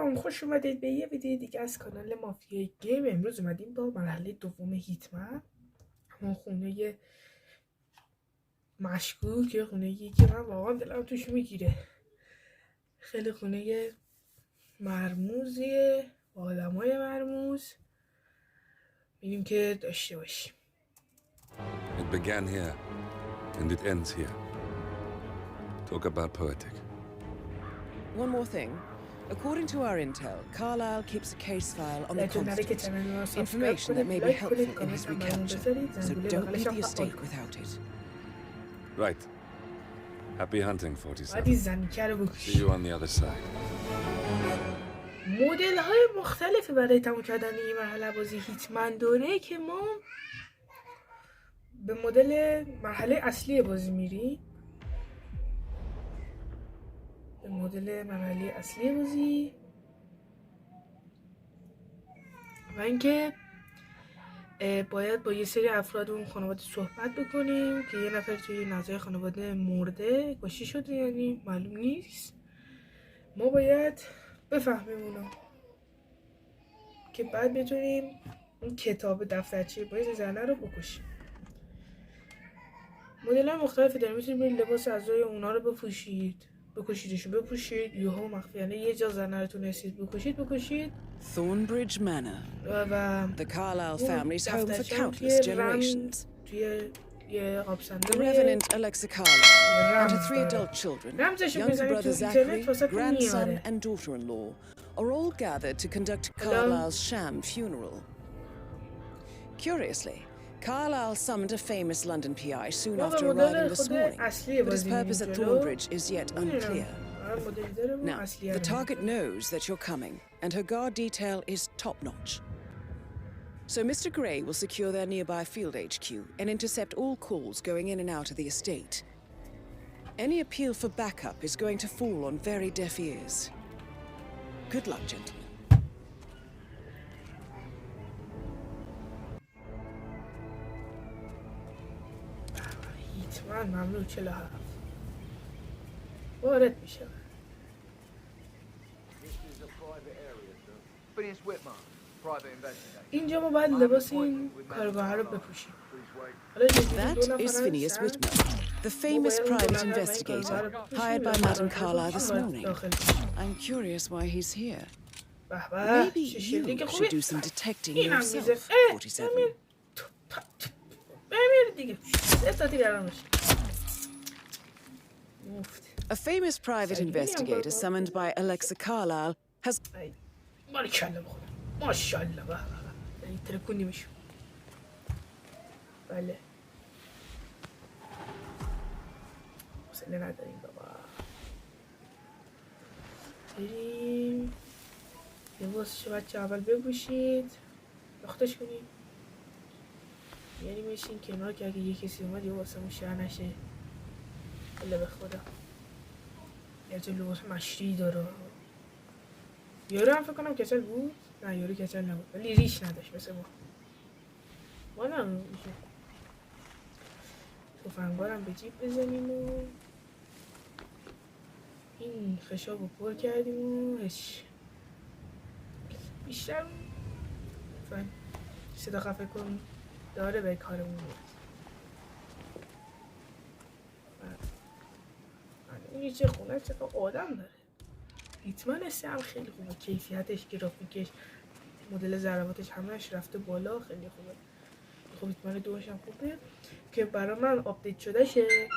سلام، خوش اومدید به یه ویدیو دیگه از کانال مافیای گیم. امروز اومدیم با مرحله دوم هیتمن، همون خونه مشکوک، خونه‌ای که من واقعا دلم توش میگیره. خیلی خونه مرموزیه با آدمای مرموز. می‌بینیم که داشته باشیم. It began here and it ends here. Talk about poetic. One more thing. According to our intel, Carlisle keeps a case file on the constant. Information that may be helpful in his recapture. So don't leave the estate without it. Right. Happy hunting, 47. See you on the other side. مدل های مختلفی برای تموم کردن این مرحله بازی هیتمن داره که ما به مدل مرحله اصلی بازی میریم. به مدل مرحله اصلی بازی و اینکه باید با یه سری افراد اون خانواده صحبت بکنیم که یه نفر توی نزای خانواده مرده کشته شده، یعنی معلوم نیست. ما باید بفهمیم اونو که بعد بتونیم اون کتاب دفترچه باید زنه رو بکشیم. مدل های مختلفی داریم. میتونید لباس اعضای اونا رو بپوشید، بکشیدشون، بپوشید، یهو مخفیانه یه جا زنه رو تونستید بکشید. Thornbridge Manor. و The Carlisle family's home for countless generations. توی یه The Reverend Alexa Carlisle and her 3 adult children, younger brother Zachary, grandson and daughter-in-law, are all gathered to conduct Carlisle's sham funeral. Curiously, Carlisle summoned a famous London PI soon after arriving this morning, but his purpose at Thornbridge is yet unclear. Now, the target knows that you're coming, and her guard detail is top-notch. So Mr. Gray will secure their nearby field HQ and intercept all calls going in and out of the estate. Any appeal for backup is going to fall on very deaf ears. Good luck, gentlemen. هیتمن ممنوع 47 وارد میشه. اینجا ما باید لباس این کارگاه رو بپوشیم. That is Phineas Whitman, the famous private investigator hired by Madame Carlisle this morning. I'm curious why he's here. Maybe you should do some detecting yourself, 47. A famous private investigator summoned by Alexa Carlisle has... ماشاءالله ترکونی میشون. بله حوصله نداریم بابا. بریم لباسشو بچه اول بپوشید، لختش کنیم، یعنی میشین کنار که اگه یه کسی اومد یه واسه اون شهر نشه. بله به خدا یه جا لباس مشتی داره. یارو هم فکر کنم کچل بود. نه یارو کچل نبود ولی ریش نداشت مثل ما نمیشه. تفنگارم به جیب بزنیم و این خشاب رو پر کردیم و هش بیشتر صدا خفه کن داره به کارمون میاد. این چه خونه چقدر آدم داره. هیتمن 3 هم خیلی خوبه، کیفیتش، گرافیکش، مدل ضرباتش همهش رفته بالا، خیلی خوبه. خب هیتمن 2 هم خوبه که برای من آپدیت شده شه.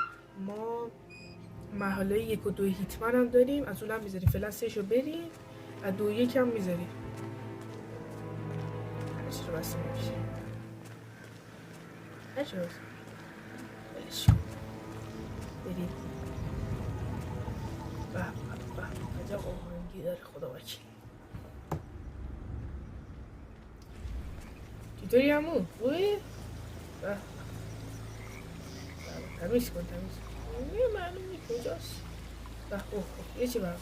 ما مرحله 1 و 2 هیتمن هم داریم، از اونم میذاریم. فعلا 3 شو بریم، از 2 و 1 هم میذاریم. چرا بسته نمیشه؟ چرا بسته؟ بلش کن بریم. عجب آهنگی داره، خدا وکیل. چطوری همون؟ خوبه؟ تمیز کن معلوم نیست کجاست. یه چی برم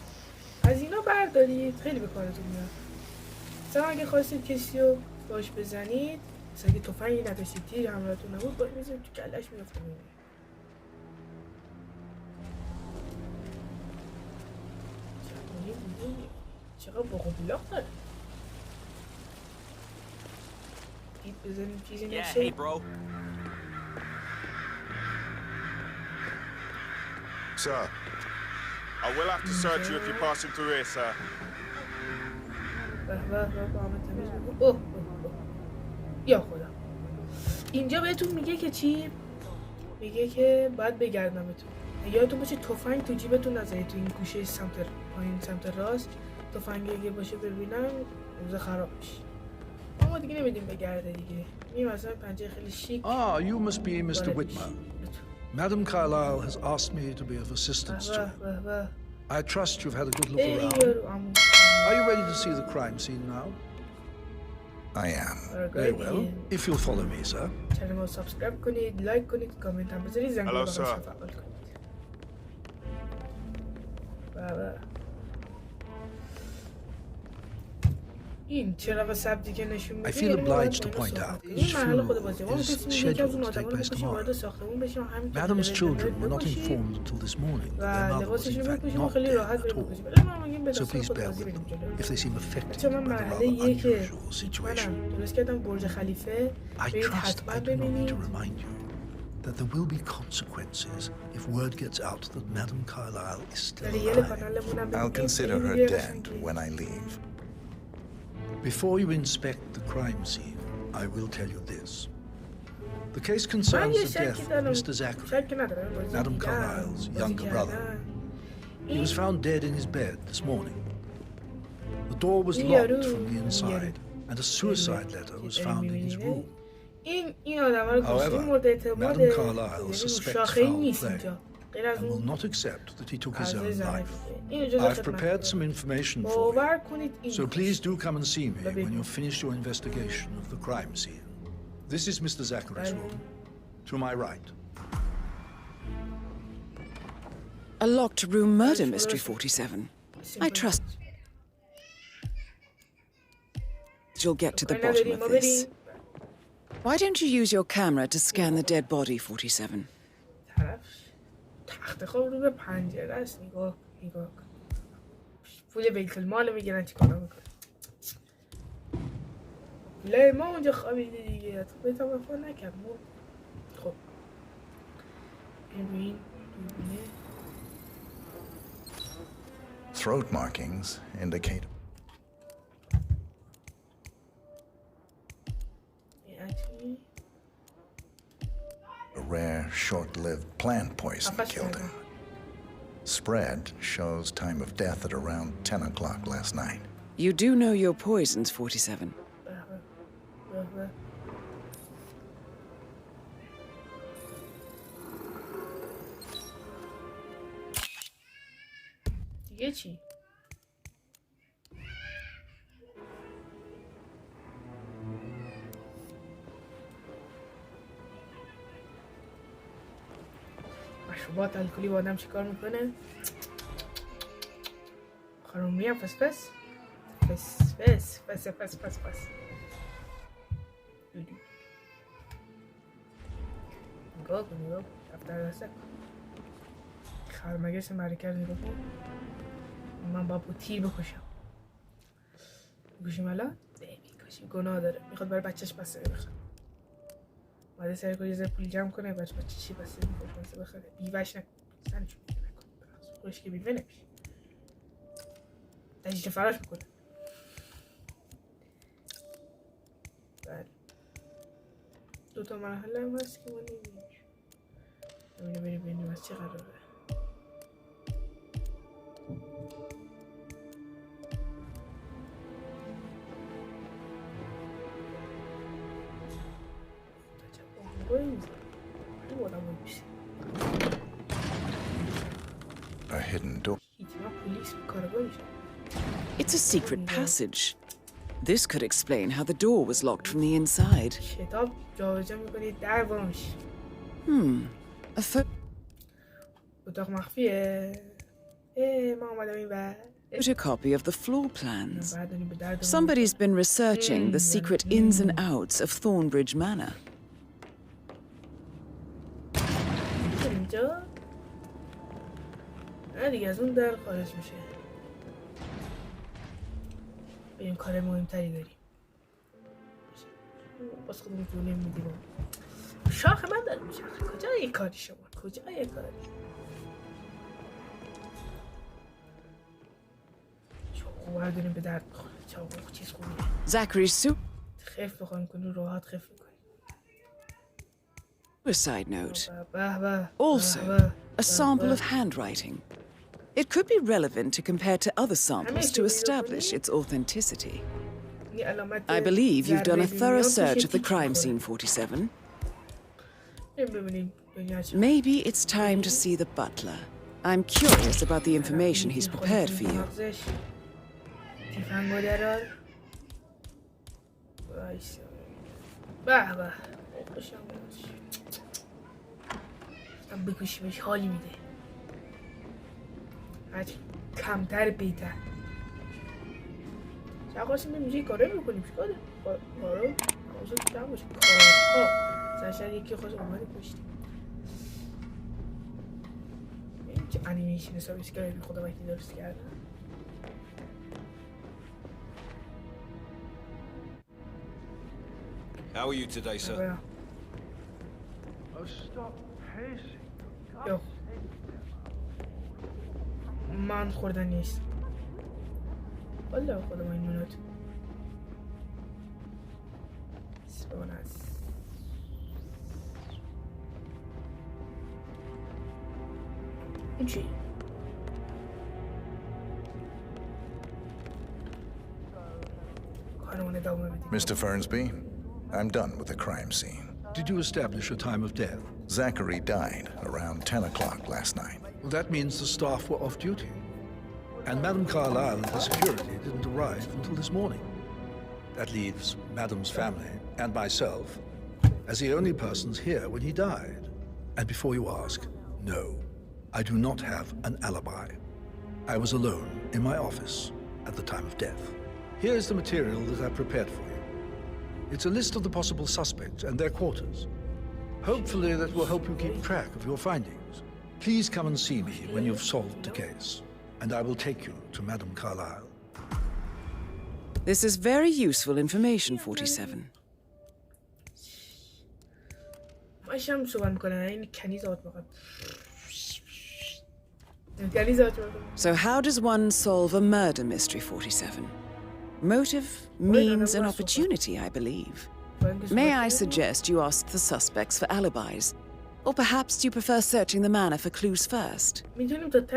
از اینا بردارید، خیلی به کارتون میاد. مثلا اگه خواستید کسی رو باش بزنید، مثلا اگه تفنگی نداشتید، تیر همراهتون نبود، باید میزنید تو کلش میفته میمونه. چقدر بخوبیلاق داره. دید بزنیم چیزی نشه. Sir, I will have to search you if you're passing through here, sir. یا خدا. اینجا بهتون میگه که چی؟ میگه که باید بگردمتون. یادتون باشه تفنگ تو جیبتون نذارید، تو این گوشه سمت پایین سمت راست تفنگ اگه باشه ببینم روز خراب میشه. ما دیگه نمیدیم بگرده دیگه. این مثلا پنجره خیلی شیک. Ah, you must be Mr. Hitman. Madam Carlyle has asked me to be of assistance to you. I trust you've had a good look around. Are you ready to see the crime scene now? I am. Very well. If you'll follow me, sir. چنل رو سابسکرایب کنید، لایک کنید، کامنت هم بذارید، زنگ رو فعال کنید. این چراغ سبزی که نشون میده. I feel obliged to point out این مرحله خود بازی. ما is scheduled to take place tomorrow. Madam's children were not informed until this morning that their mother was in fact not dead at all. So please bear with them if they seem affected by the rather unusual situation. I trust I do not need to remind you that there will be consequences if word gets out that Madam Carlyle is still alive. I'll consider her dead when I leave. Before you inspect the crime scene, I will tell you this. The case concerns the death of Mr. Zachary, Madam Carlyle's younger brother. He was found dead in his bed this morning. The door was locked from the inside, and a suicide letter was found in his room. However, Madam Carlyle suspects foul play and will not accept that he took his own life. I've prepared some information for you, so please do come and see me when you've finished your investigation of the crime scene. This is Mr. Zachary's room, to my right. A locked room murder mystery, 47. I trust you'll get to the bottom of this. Why don't you use your camera to scan the dead body, 47? تخت خواب رو به پنجره است. نگاه کن. پول بیت المال میگیرن چیکارا میکنن؟ پولای ما اونجا خوابیده دیگه. تو بیت وفا نکرد. خب ببین دوربینه. Throat markings indicate a rare, short-lived plant poison killed him. Spread shows time of death at around 10 o'clock last night. You do know your poisons, 47. دیگه چی؟ مشروبات الکلی با آدم چیکار میکنه؟ خانومی هم فس نگاه کن دفتر دسته کن خرمگس مرکز نگاه کن. من باید با تیر بکشم الان؟ میکشیم گناه داره. میخواد برای بچهش بسته بخره. ماده سر کنی یه پول جمع کنه بچه چی بسته میکنه بخره. بیوش نکن سنشو نکن خودش که بیوه نمیشه دجیجه فراش میکنه. بله دوتا مرحله هم هست که ما نمیدیم ببینیم از چه قراره. A hidden door. It's a secret passage. This could explain how the door was locked from the inside. A photocopy of the floor plans. Somebody's been researching the secret ins and outs of Thornbridge Manor. دیگه از اون در خارج میشه. بریم کار مهمتری داریم. باز خودمون تو نمیدیم. شاخ من داره میشه. کجای کاری شما؟ کجای کاری؟ چاقو داریم به درد بخوره. چاقو چیز خوبیه. Zachary's خف بخوایم کنیم راحت خف میکنیم. Suicide note. Also, a sample of handwriting. It could be relevant to compare to other samples to establish its authenticity. I believe you've done a thorough search of the crime scene, 47. Maybe it's time to see the butler. I'm curious about the information he's prepared for you. بکشیمش حالی میده هرچی کمتر بیتر چه خواستیم بریم اینجا کاره میکنیم چی کاره؟ کاره؟ حوضا تو کم باشه کارها سرشد یکی خواست اومده پشتیم این چه انیمیشن حسابیست که بی خدا وقتی درست کردن How are you today, sir? Yo. من خوردن نیست والا خودم این نونات سپانس این چی؟ کارمون ادامه بدیم Mr. Fernsby, I'm done with the crime scene. Did you establish a time of death? Zachary died around 10 o'clock last night. Well, that means the staff were off duty. And Madame Carlyle and her security didn't arrive until this morning. That leaves Madame's family and myself as the only persons here when he died. And before you ask, no, I do not have an alibi. I was alone in my office at the time of death. Here is the material that I prepared for you. It's a list of the possible suspects and their quarters. Hopefully that will help you keep track of your findings. Please come and see me when you've solved the case, and I will take you to Madame Carlyle. This is very useful information, 47. So how does one solve a murder mystery, 47? Motive, means, and opportunity, I believe. May I suggest you ask the suspects for alibis? Or perhaps you prefer searching the manor for clues first? Mr.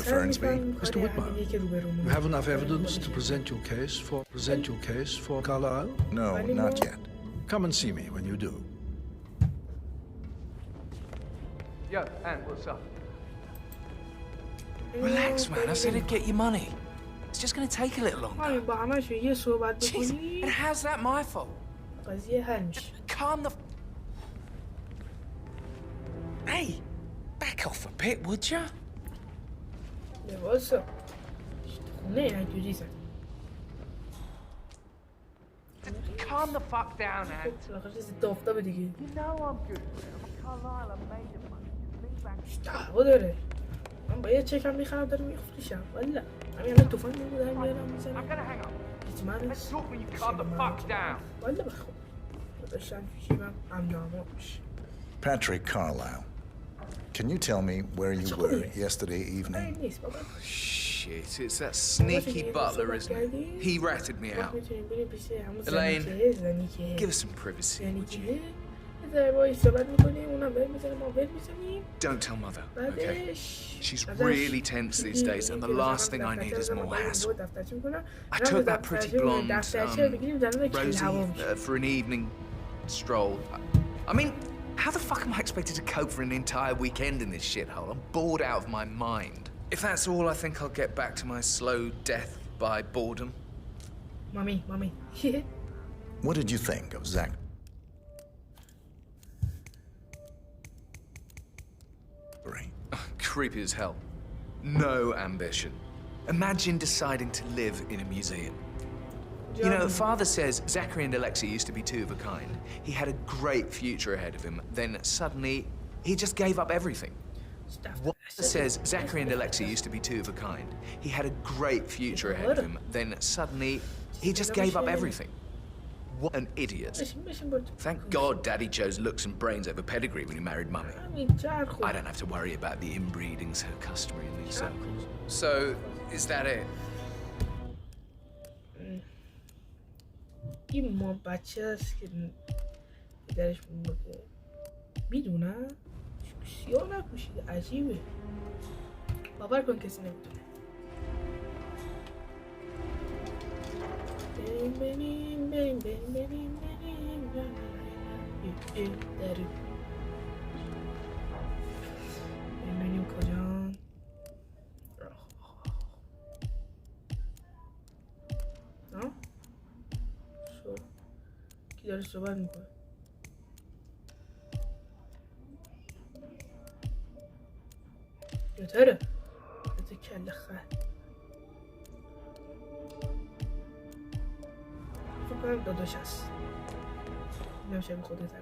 Fernsby, Mr. Whitman, you have enough evidence to present your case for Carlyle? No, not yet. Come and see me when you do. Yo, Anne, what's up? Relax, man. I said I'd get you money. It's just going to take a little longer. Jeez, and how's that my fault? Calm the... Hey, back off a bit, would ya? Calm the fuck down, Anne. You know I'm good for it. I'm a Carlisle, I'm made of money. Lean back. من باید چکم میخرم داره میخوریشم والا همین الان توفان میبودم میارم میزنم هیتمن والا بخور داشتم فیشیمم امنامه باشه Patrick Carlyle, can you tell me where you were yesterday evening? Shit, it's that sneaky butler, isn't it? He ratted me out. Elaine, give us some privacy, would you? Don't tell Mother, okay? She's really tense these days, and the last thing I need is more hassle. I took that pretty blonde, Rosie, for an evening stroll. I mean, how the fuck am I expected to cope for an entire weekend in this shithole? I'm bored out of my mind. If that's all, I think I'll get back to my slow death by boredom. Mommy. What did you think of Zach? Creepy as hell. No ambition. Imagine deciding to live in a museum. You know, Father says Zachary and Alexia used to be two of a kind. He had a great future ahead of him. Then suddenly, he just gave up everything. What says Zachary and Alexa used to be two of a kind. He had a great future ahead of him. Then suddenly, he just gave up everything. What an idiot. Thank God Daddy chose looks and brains over pedigree when he married Mummy. I don't have to worry about the inbreeding so customary in these circles. So, is that it? این ما بچه است که پدرش مرده میدونم سیاه نپوشیده عجیبه باور کن کسی نمیدونه بریم کجا کی داره صحبت میکنه یادره تو کل خط فکر کنم داداش هست نمیشه به خود طرف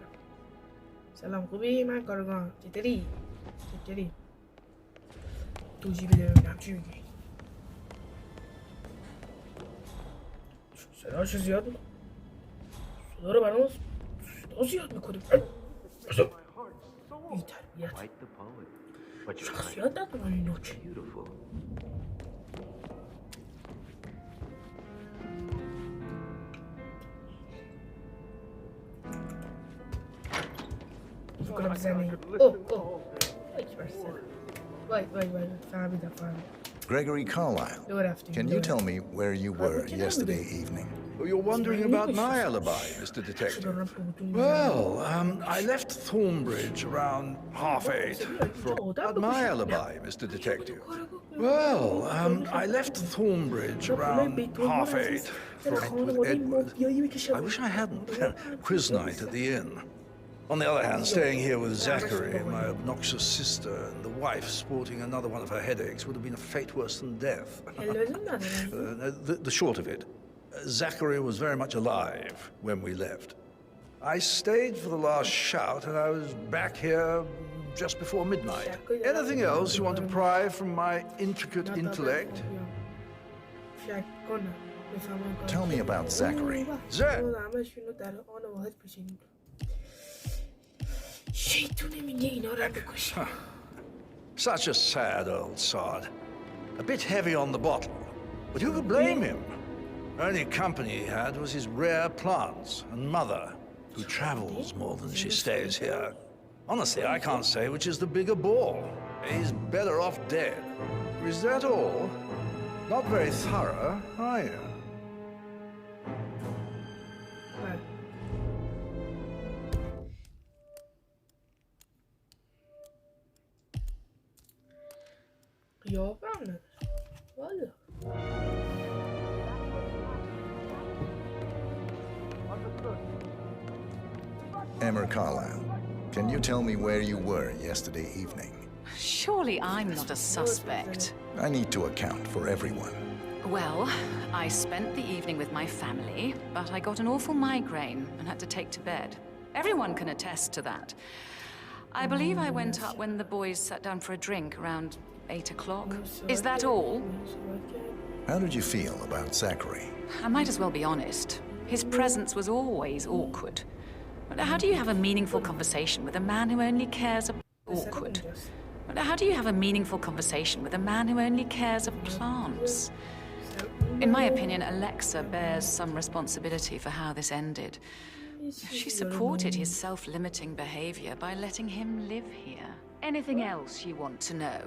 سلام خوبی؟ من کارگاه چطوری؟ توجیه بده ببینم چی میگی صداشو زیاد میکنم صدا رو برام صدا زیاد میکنیم این تربیت شخصیت ندارن این نوچه فکرم بزنیم وای فهمیدم Gregory Carlyle, can you tell me where you were yesterday evening? Oh, you're wondering about my alibi, Mr. Detective. Well, I left Thornbridge around 8:30. About my alibi, Mr. Detective. Well, I left Thornbridge around 8:30 for a night with Edward. I wish I hadn't. Quiz night at the inn. On the other hand, staying here with Zachary, my obnoxious sister, and the wife sporting another one of her headaches would have been a fate worse than death. The short of it, Zachary was very much alive when we left. I stayed for the last shout, and I was back here just before midnight. Anything else you want to pry from my intricate intellect? Tell me about Zachary. Such a sad old sod. A bit heavy on the bottle, but who could blame him? Only company he had was his rare plants and mother, who travels more than she stays here. Honestly, I can't say which is the bigger bore. He's better off dead. Is that all? Not very thorough, are you? Emma Carlyle, can you tell me where you were yesterday evening? Surely I'm not a suspect. I need to account for everyone. Well, I spent the evening with my family, but I got an awful migraine and had to take to bed. Everyone can attest to that. I believe I went up when the boys sat down for a drink around 8 o'clock. Is that all? How did you feel about Zachary? I might as well be honest. His presence was always awkward. How do you have a meaningful conversation with a man who only cares about awkward? How do you have a meaningful conversation with a man who only cares of plants? In my opinion, Alexa bears some responsibility for how this ended. She supported his self-limiting behavior by letting him live here. Anything else you want to know?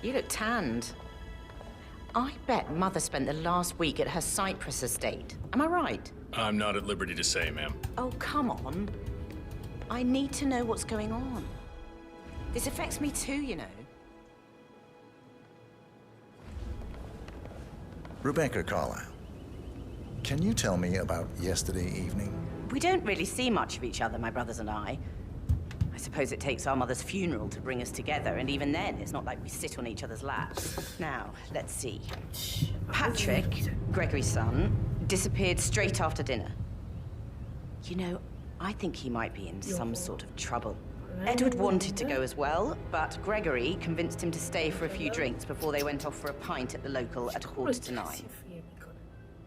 You look tanned. I bet Mother spent the last week at her Cyprus estate. Am I right? I'm not at liberty to say, ma'am. Oh, come on. I need to know what's going on. This affects me too, you know. Rebecca Carlyle, can you tell me about yesterday evening? We don't really see much of each other, my brothers and I. I suppose it takes our mother's funeral to bring us together, and even then, it's not like we sit on each other's laps. Now, let's see. Patrick, Gregory's son, disappeared straight after dinner. You know, I think he might be in some sort of trouble. Edward wanted to go as well, but Gregory convinced him to stay for a few drinks before they went off for a pint at the local at 8:45.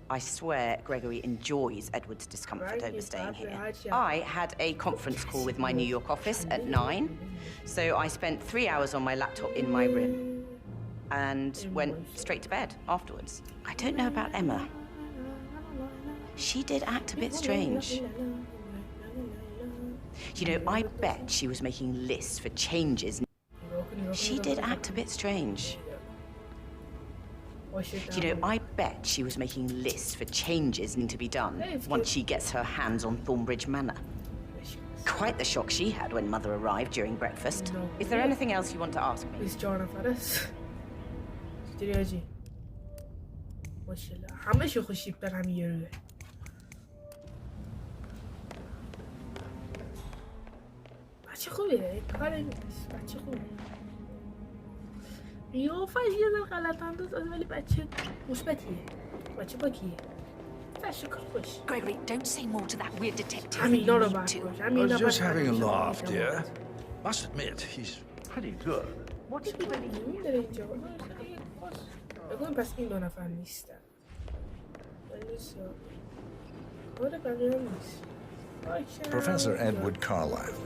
I swear Gregory enjoys Edward's discomfort over staying here. I had a conference call with my New York office at 9, so I spent 3 hours on my laptop in my room and went straight to bed afterwards. I don't know about Emma. She did act a bit strange. You know, I bet she was making lists for changes. She did act a bit strange. You know, I bet she was making lists for changes need to be done once she gets her hands on Thornbridge Manor. Quite the shock she had when Mother arrived during breakfast. Is there anything else you want to ask me? بچه خوبیه کاری نیست بچه خوبیه قیافش یه ذره غلط انداز ولی بچه مثبتیه بچه باکیه بچه خوش Gregory, don't say more to that weird detective. همینا رو باید باش I was just having a laugh, dear. Must admit, he's pretty good. این داره اینجا بگویم پس این دو نفر نیستن کار بقیه هم نیست Professor Edward Carlyle,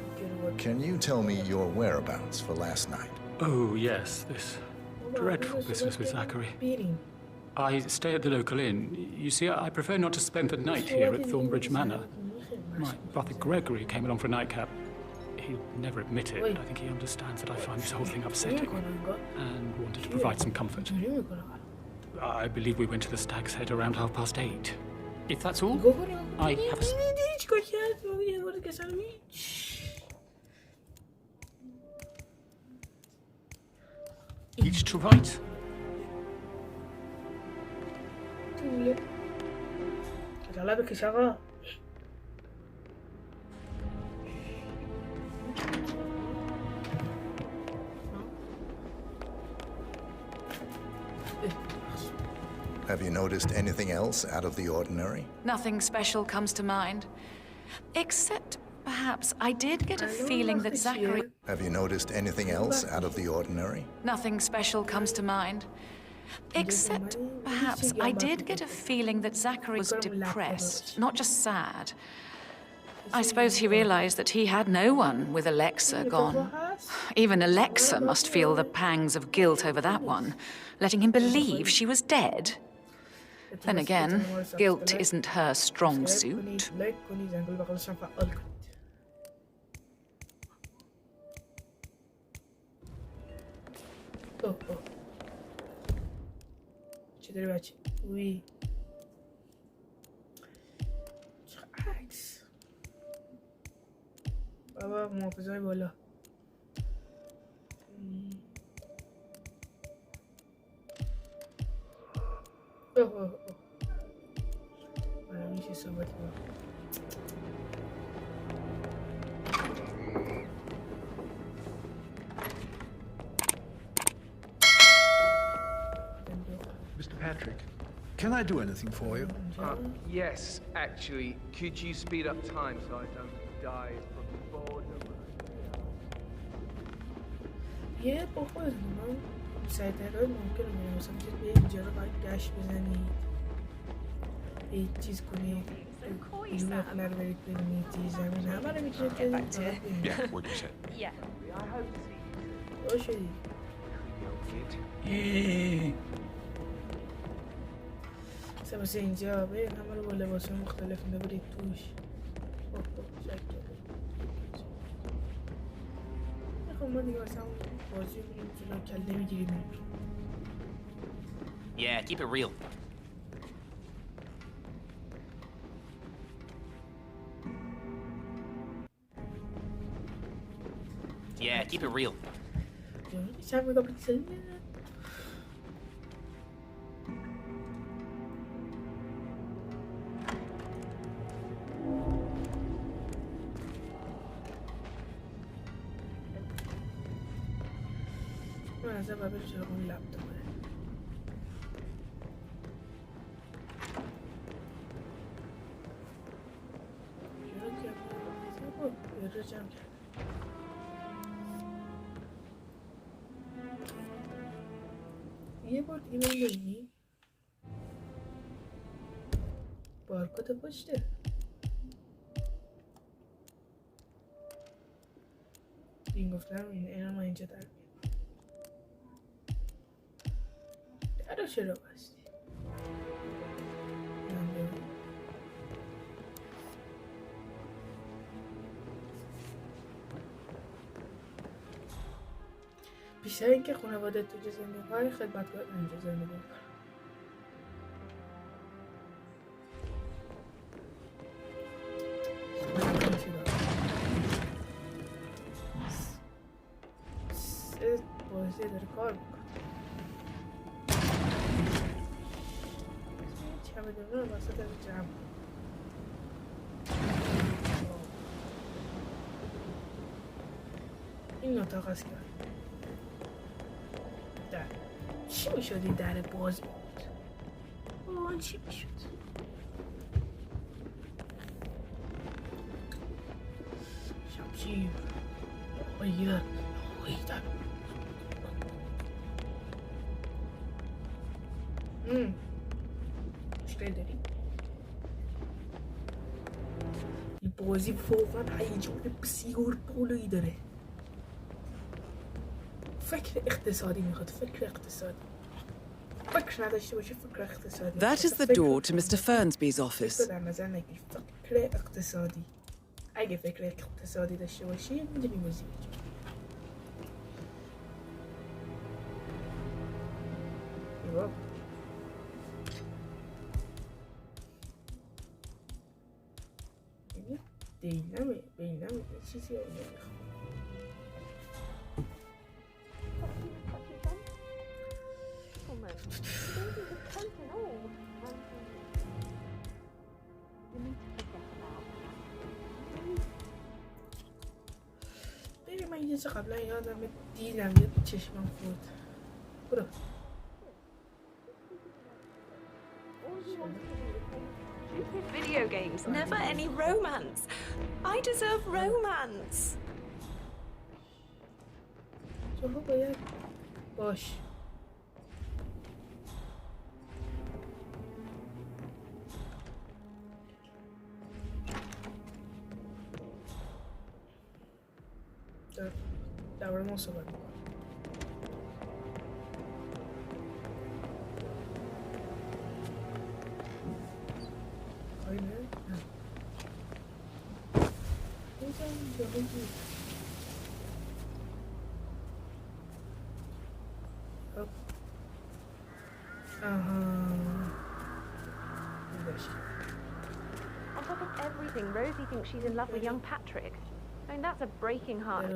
can you tell me your whereabouts for last night? Oh, yes, this dreadful business with Zachary. I stay at the local inn. You see, I prefer not to spend the night here at Thornbridge Manor. My brother Gregory came along for a nightcap. He'll never admit it, but I think he understands that I find this whole thing upsetting and wanted to provide some comfort. I believe we went to the Stag's Head around 8:30. If that's all, I have a... Each to right. Have you noticed anything else out of the ordinary? Nothing special comes to mind. Except, perhaps, I did get a feeling that Zachary... Have you noticed anything else out of the ordinary? Nothing special comes to mind. Except, perhaps, I did get a feeling that Zachary was depressed, not just sad. I suppose he realized that he had no one with Alexa gone. Even Alexa must feel the pangs of guilt over that one, letting him believe she was dead. Then again, guilt isn't her strong suit. بابا محافظای بالا میشه صحبت کنم Mr. Patrick, can I do anything for you? Yes, actually. Could you speed up time so I don't die from boredom? یه با خودتون من سریع‌تر ممکنه میگم مثلا به اینجا رو باید گشت بزنید یه چیز کنید این مقنه رو برید ببینید زمین همه رو میتونید Yeah, what you said. باشه مثلا واسه اینجا برید همه رو با لباس مختلف ببرید توش ما دیگه مثلا بازی میریم جلو کله میگیریم Yeah, keep it real. Yeah, keep it real. نظر باید بره چرا اون لپتاپه. چرا جمع کرد. یه بار دیگه بریم ببینیم بارکد پشته. این گفتم این ما اینجا در بیاد. درو چرا بستی؟ بیشتر اینکه خانواده تو زندگی های خدمتگار اینجا زندگی میکنن. بازی داره کار میکنه. چمدونه رو واسه داره جمع این اتاق هست که در چی میشد این در باز بود؟ آن چی میشد؟ شمشیر آیه آیه مشکل داری؟ این بازی فوقا هیجان بسیار بالایی داره. فکر اقتصادی میخواد. فکر اقتصادی. فکر نداشته باشه فکر اقتصادی. That is the door to Mr. Fernsby's office. در نظر نگیر. فکر اقتصادی. اگه فکر اقتصادی داشته باشی میدونی بازی میکنی. بینمه چیزی رو نمیخوام. ببین من یه چه قبلا یادم دیدم یه چشمم خورد. برو Video games, never any romance. I deserve romance. تو باید باش. در ما صحبت میکنم. On top of everything, Rosie thinks she's in love with young Patrick. I mean, that's a breaking heart.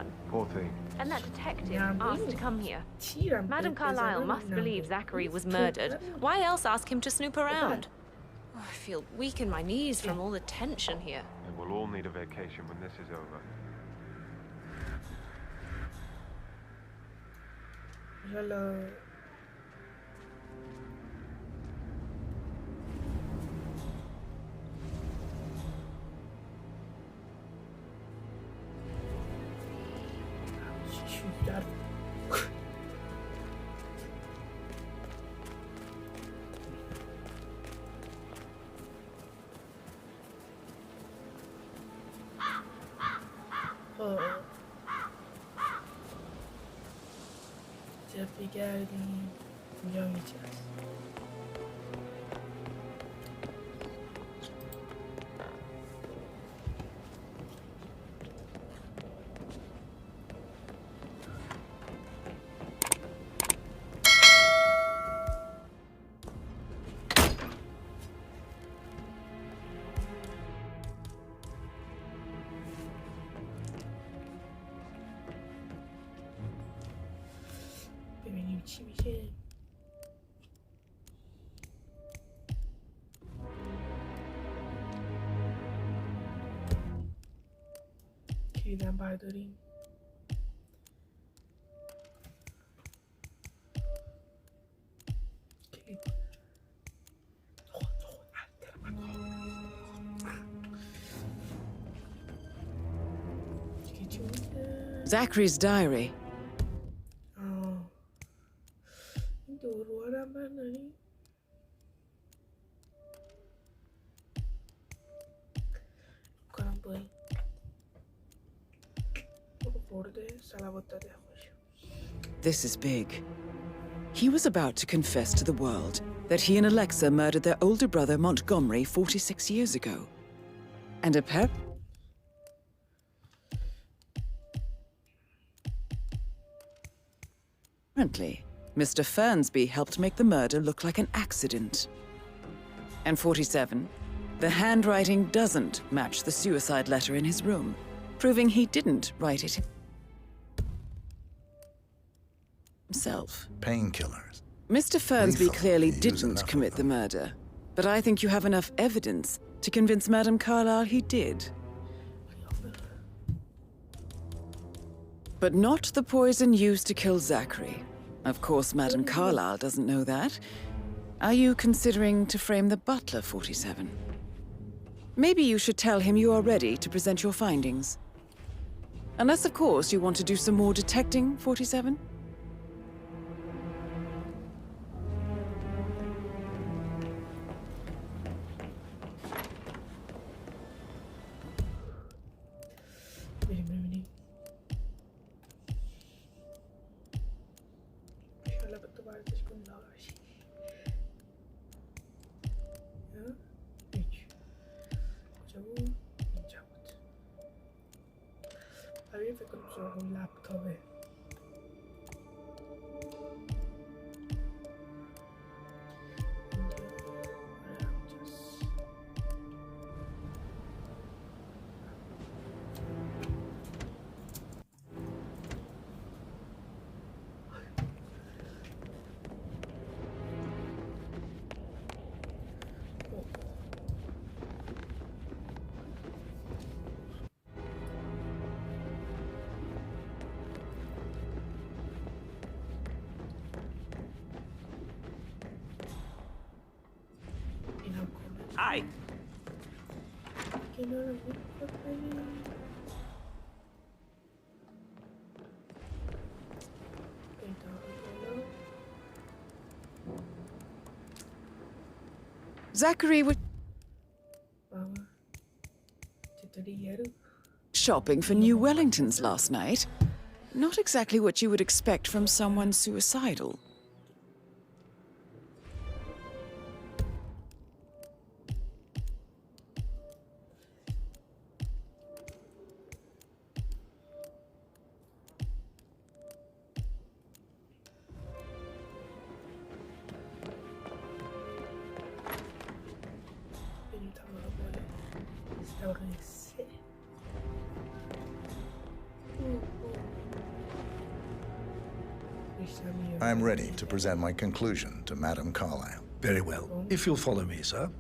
One. Poor thing. And that detective asked to come here. Madame Carlyle must believe Zachary was murdered. Why else ask him to snoop around? Oh, I feel weak in my knees from all the tension here. We'll all need a vacation when this is over. Hello. بگردیم اینجا هیچ هست. ببینیم چی میشه. کلیدم برداریم. Zachary's diary. This is big. He was about to confess to the world that he and Alexa murdered their older brother Montgomery 46 years ago. And apparently, Mr. Fernsby helped make the murder look like an accident. And 47, the handwriting doesn't match the suicide letter in his room, proving he didn't write it himself. Painkillers. Mr. Fernsby clearly didn't commit the murder, but I think you have enough evidence to convince Madame Carlyle he did. But not the poison used to kill Zachary. Of course, Madame Carlyle doesn't know that. Are you considering to frame the butler, 47? Maybe you should tell him you are ready to present your findings. Unless, of course, you want to do some more detecting, 47? Hi. Zachary was shopping for new Wellingtons last night. Not exactly what you would expect from someone suicidal. I'm ready to present my conclusion to Madame Carlyle. Very well. If you'll follow me, sir.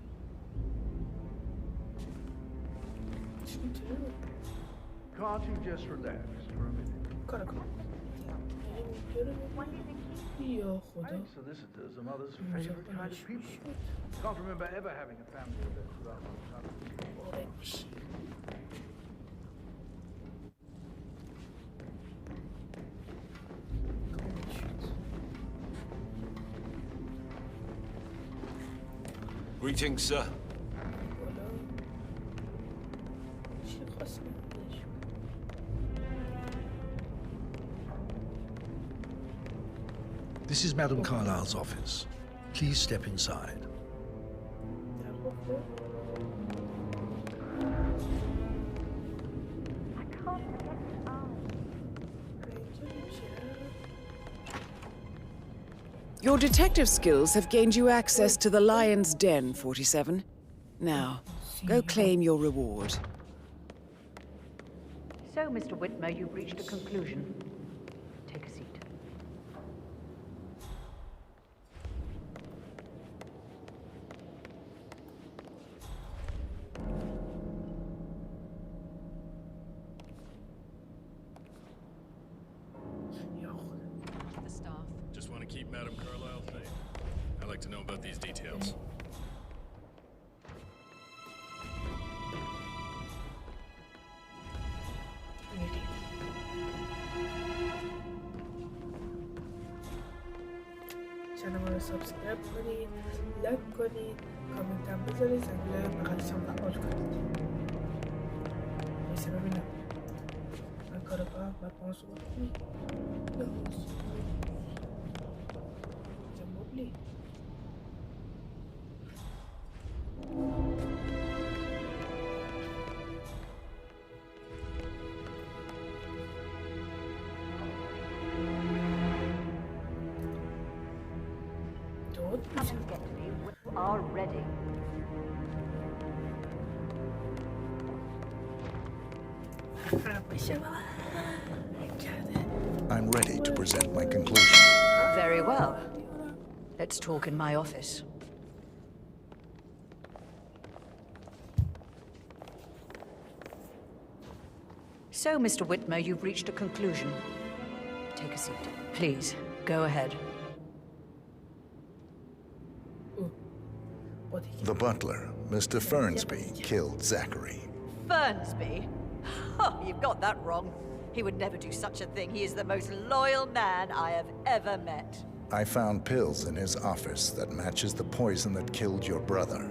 Can't you just relax for a minute? Solicitors are mother's favorite kind of people. Can't remember ever having a family event without my son. Greetings, sir. This is Madame Carlyle's office. Please step inside. Your detective skills have gained you access to the Lion's Den, 47. Now, go claim your reward. So, Mr. Whitmer, you've reached a conclusion. Take a seat. The staff. Just want to keep Madame Carlyle safe. I'd like to know about these details. کانال ما رو سابسکرایب کنید، لایک کنید، کامنت هم بذارید، زنگوله بغلش هم فعال کنید. میشه ببینم من کار کنم بعد با ما صحبت کنید. مبلی are ready. I'm ready to present my conclusion. Very well. Let's talk in my office. So, Mr. Whitmer, you've reached a conclusion. Take a seat. Please, go ahead. The butler, Mr. Fernsby, killed Zachary. Fernsby? Oh, you've got that wrong. He would never do such a thing. He is the most loyal man I have ever met. I found pills in his office that matches the poison that killed your brother.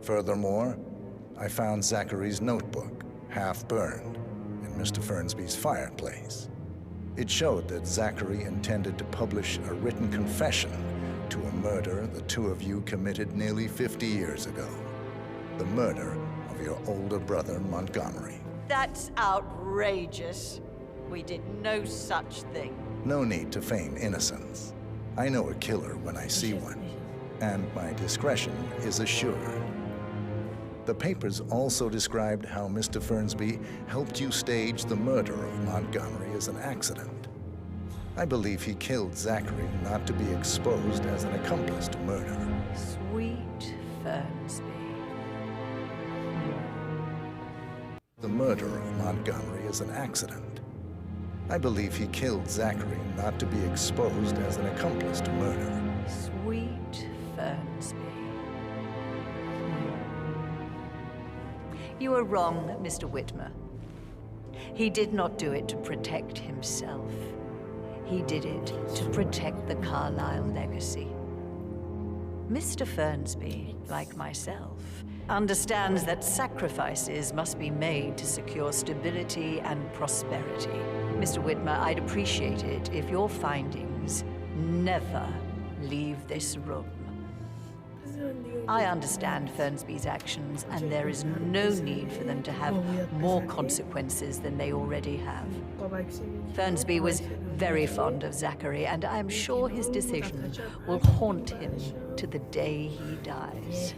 Furthermore, I found Zachary's notebook, half burned, in Mr. Fernsby's fireplace. It showed that Zachary intended to publish a written confession to a murder the two of you committed nearly 50 years ago. The murder of your older brother, Montgomery. That's outrageous. We did no such thing. No need to feign innocence. I know a killer when I see one, and my discretion is assured. The papers also described how Mr. Fernsby helped you stage the murder of Montgomery as an accident. I believe he killed Zachary not to be exposed as an accomplice to murder. Sweet Fernsby. The murder of Montgomery is an accident. I believe he killed Zachary not to be exposed as an accomplice to murder. Sweet Fernsby. You are wrong, Mr. Whitmer. He did not do it to protect himself. He did it to protect the Carlyle legacy. Mr. Fernsby, like myself, understands that sacrifices must be made to secure stability and prosperity. Mr. Whitmer, I'd appreciate it if your findings never leave this room. I understand Fernsby's actions, and there is no need for them to have more consequences than they already have. Fernsby was very fond of Zachary, and I am sure his decision will haunt him to the day he dies.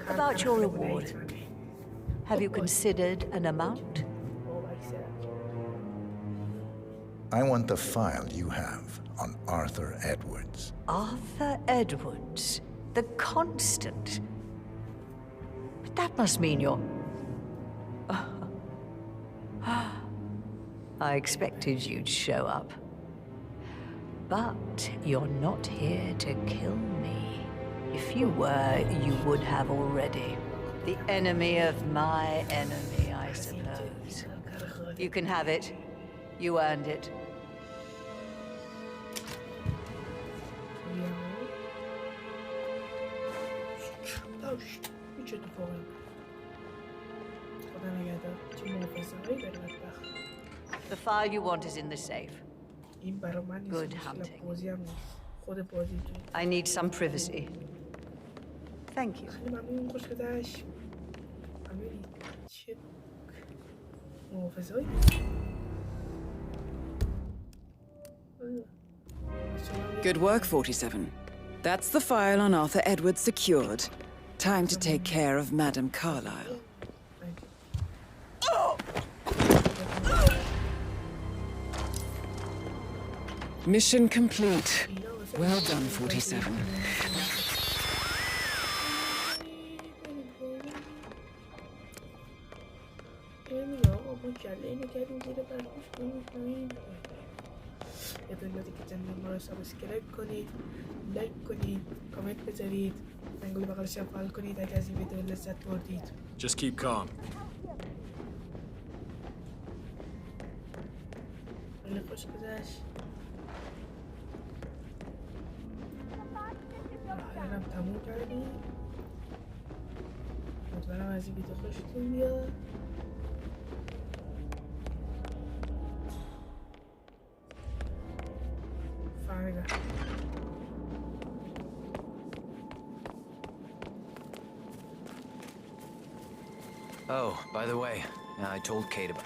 About your reward, have you considered an amount? I want the file you have on Arthur Edwards. Arthur Edwards? The Constant? But that must mean you're... I expected you'd show up. But you're not here to kill me. If you were, you would have already. The enemy of my enemy, I suppose. You can have it. You earned it. The file you want is in the safe. Good hunting. I need some privacy. Thank you. Good work, 47. That's the file on Arthur Edwards secured. Time to take care of Madame Carlyle. Mission complete. Well done, 47. ما رو سابسکرایب کنید، لایک کنید، کامنت بذارید، زنگوله بغلش هم فعال کنید اگه از این ویدیو لذت بردید. Just keep calm. خیلی خوش گذشت. الانم تموم کردیم. امیدوارم از این ویدیو خوشتون بیاد. فهمیدم. Oh, by the way, I told Kate about...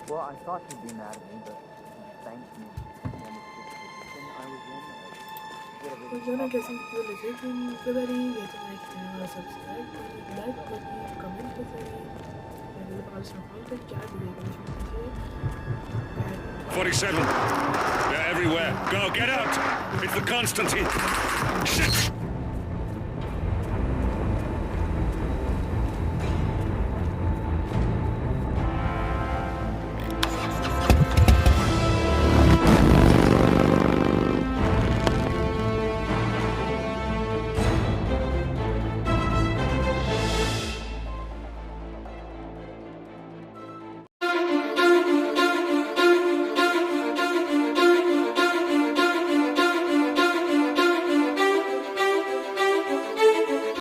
Well, I thought she'd be mad at me, but she thanked me. And it's just the position I was in. امیدوارم که از این ویدیو لذتتون ببرید. یادتون که کانال رو سابسکرایب کنید، لایک کنید، کامنت بذارید. ویدیو بغل شما کنید که هر ویدیو که بشه 47. They're everywhere. Go, get out! It's the Constantine.